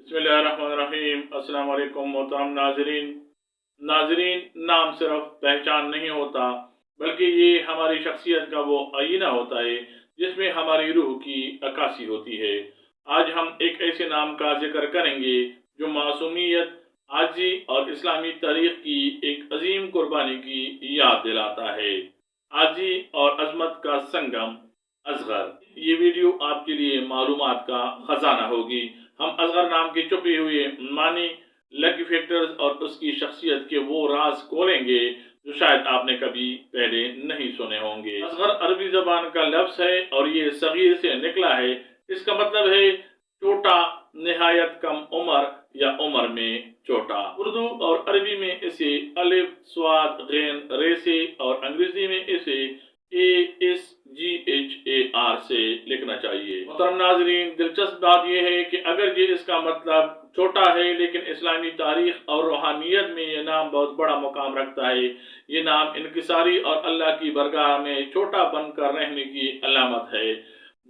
बिस्मिल्लाहिर्रहमानिर्रहीम। अस्सलाम वालेकुम मोहतरम नाजरीन, नाम सिर्फ पहचान नहीं होता बल्कि ये हमारी शख्सियत का वो आईना होता है जिसमें हमारी रूह की अक्कासी होती है। आज हम एक ऐसे नाम का जिक्र करेंगे जो मासूमियत, आजी और इस्लामी तारीख की एक अजीम कुर्बानी की याद दिलाता है। आजी और अजमत का संगम, असगर। ये वीडियो आपके लिए मालूमात का खजाना होगी। हम असगर नाम के छुपे हुए मानी, लकी फैक्टर्स और उसकी शख्सियत के वो राज खोलेंगे जो शायद आपने कभी पहले नहीं सुने होंगे। असगर अरबी जबान का लफ्ज है और ये सगीर से निकला है। इसका मतलब है छोटा, निहायत कम उम्र या उम्र में छोटा। उर्दू और अरबी में इसे अलिफ, स्वाद, गैन, रे से और अंग्रेजी में इसे ASGHAR से लिखना चाहिए। मोहतरम नाजरीन, दिलचस्प बात यह है कि अगर ये इसका मतलब छोटा है लेकिन इस्लामी तारीख और रूहानियत में ये नाम बहुत बड़ा मुकाम रखता है। ये नाम इनकिसारी और अल्लाह की बरगाह में छोटा बनकर रहने की अलामत है।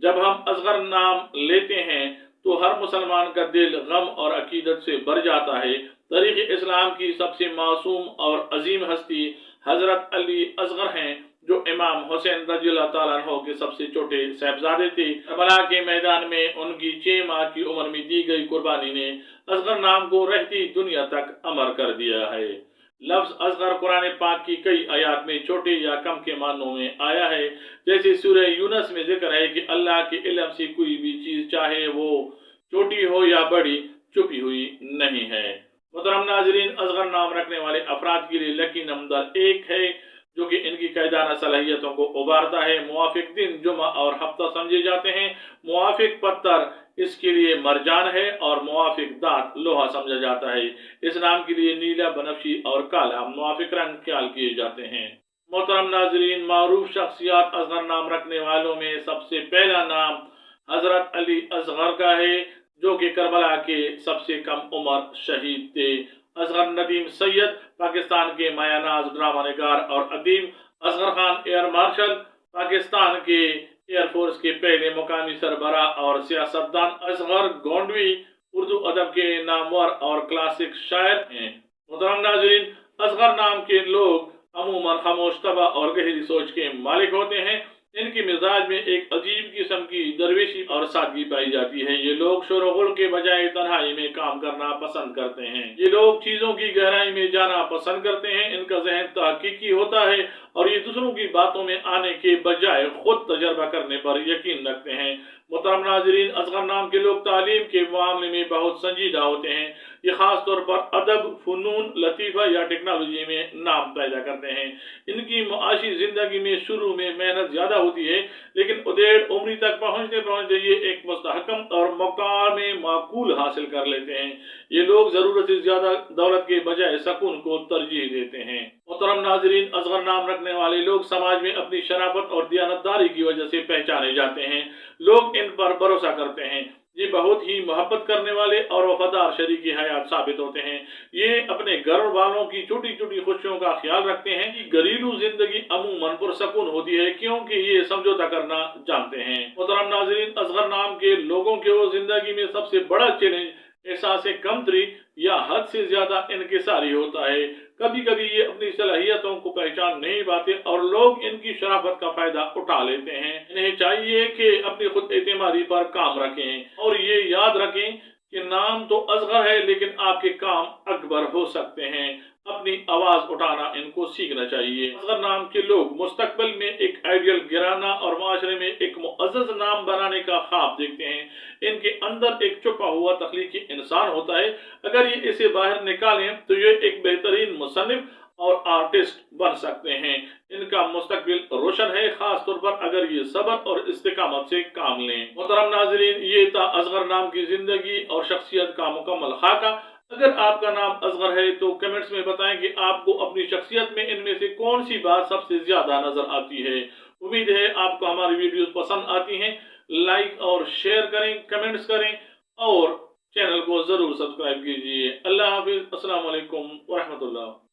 जब हम असगर नाम लेते हैं तो हर मुसलमान का दिल गम और अकीदत से भर जाता है। तारीख इस्लाम की सबसे मासूम और अजीम हस्ती हजरत अली असगर हैं, जो इमाम हुसैन रज़ियल्लाहु ताला अन्हु के सबसे छोटे साहबजादे थे। करबला के मैदान में उनकी 6 माह की उम्र में दी गई कुर्बानी ने असगर नाम को रहती दुनिया तक अमर कर दिया है। लफ्ज असगर कुरान पाक की कई आयात में छोटे या कम के मानों में आया है। जैसे सूरह यूनुस में जिक्र है कि अल्लाह के इल्म से कोई भी चीज चाहे वो छोटी हो या बड़ी छुपी हुई नहीं है। मोहतरम नाजरीन, असगर नाम रखने वाले अफराद के लिए लकी नंबर 1 है, जो कि इनकी कायदाना सलाहियतों को उभारता है। मुआफिक दिन जुमा और हफ्ता समझे जाते हैं। मुआफिक पत्थर इसके लिए मरजान है और मुआफिक दांत लोहा समझा जाता है। इस नाम के लिए नीला, बनफशी और काला मुआफिक रंग ख्याल किए जाते हैं। मोहतरम नाजरीन, मारूफ शख्सियात असगर नाम रखने वालों में सबसे पहला नाम हजरत अली असगर का है, जो कि करबला के सबसे कम उम्र शहीद थे। असगर नदीम सैयद पाकिस्तान के मायानाज ड्रामा निगार और अदीब, असगर खान एयर मार्शल पाकिस्तान के एयरफोर्स के पहले मुकामी सरबरा और सियासतदान, असगर गोंडवी उर्दू अदब के नामवर और क्लासिक शायर हैं। मोहतरम नाज़रीन, असगर नाम के लोग अमूमन खामोश तबा और गहरी सोच के मालिक होते हैं। इनकी मिजाज में एक अजीब किस्म की दरवेशी और सादगी पाई जाती है। ये लोग शोरगुल के बजाय तन्हाई में काम करना पसंद करते हैं। ये लोग चीजों की गहराई में जाना पसंद करते हैं। इनका जहन तहकीकी होता है और ये दूसरों की बातों में आने के बजाय खुद तजर्बा करने पर यकीन रखते हैं। मोहतरम नाजरीन, असगर नाम के लोग तालीम के मामले में बहुत संजीदा होते हैं। ये खास तौर पर अदब, फनून, लतीफ़ा या टेक्नोलॉजी में नाम पैदा करते हैं। इनकी मुआशी जिंदगी में शुरू में मेहनत ज्यादा होती है, लेकिन उदेड़ उम्री तक पहुंचते पहुंचते ये एक मुस्तहकम और मकाम माकूल हासिल कर लेते हैं। ये लोग जरूरत से ज्यादा दौलत के बजाय सुकून को तरजीह देते हैं। मोहतरम नाजरीन, असगर नाम रखने वाले लोग समाज में अपनी शराफत और दियानतदारी की वजह से पहचाने जाते हैं। लोग इन पर भरोसा करते हैं। ये बहुत ही मोहब्बत करने वाले और वफादार शरीकी हयात साबित होते हैं। ये अपने घर वालों की छोटी छोटी खुशियों का ख्याल रखते हैं। कि घरेलू जिंदगी अमूमन पुरसकून होती है, क्योंकि ये समझौता करना जानते हैं। मोहतरम नाज़रीन, असगर नाम के लोगों के वो जिंदगी में सबसे बड़ा चैलेंज एहसास कमतरी या हद से ज्यादा इनकिसारी होता है। कभी कभी ये अपनी सलाहियतों को पहचान नहीं पाते और लोग इनकी शराफत का फायदा उठा लेते हैं। इन्हें चाहिए कि अपनी खुद एतमादी पर काम रखें और ये याद रखें कि नाम तो असगर है लेकिन आपके काम अकबर हो सकते हैं। अपनी आवाज उठाना इनको सीखना चाहिए। असगर नाम के लोग मुस्तकबिल में एक आइडियल गिराना और माशरे में एक मुअज़्ज़ज़ नाम बनाने का ख्वाब देखते हैं। इनके अंदर एक छुपा हुआ तख्लीकी इंसान होता है। अगर ये इसे बाहर निकालें तो ये एक बेहतरीन मुसन्निफ और आर्टिस्ट बन सकते हैं। इनका मुस्तकबिल रोशन है, खास तौर पर अगर ये सब्र और इस्तिकामत से काम लें। मोहतरम नाज़रीन, ये था असगर नाम की जिंदगी और शख्सियत का मुकम्मल खाका। अगर आपका नाम असगर है तो कमेंट्स में बताएं कि आपको अपनी शख्सियत में इनमें से कौन सी बात सबसे ज्यादा नजर आती है। उम्मीद है आपको हमारी वीडियोस पसंद आती हैं। लाइक और शेयर करें, कमेंट्स करें और चैनल को जरूर सब्सक्राइब कीजिए। अल्लाह हाफिज। अस्सलाम वालेकुम व रहमतुल्लाह।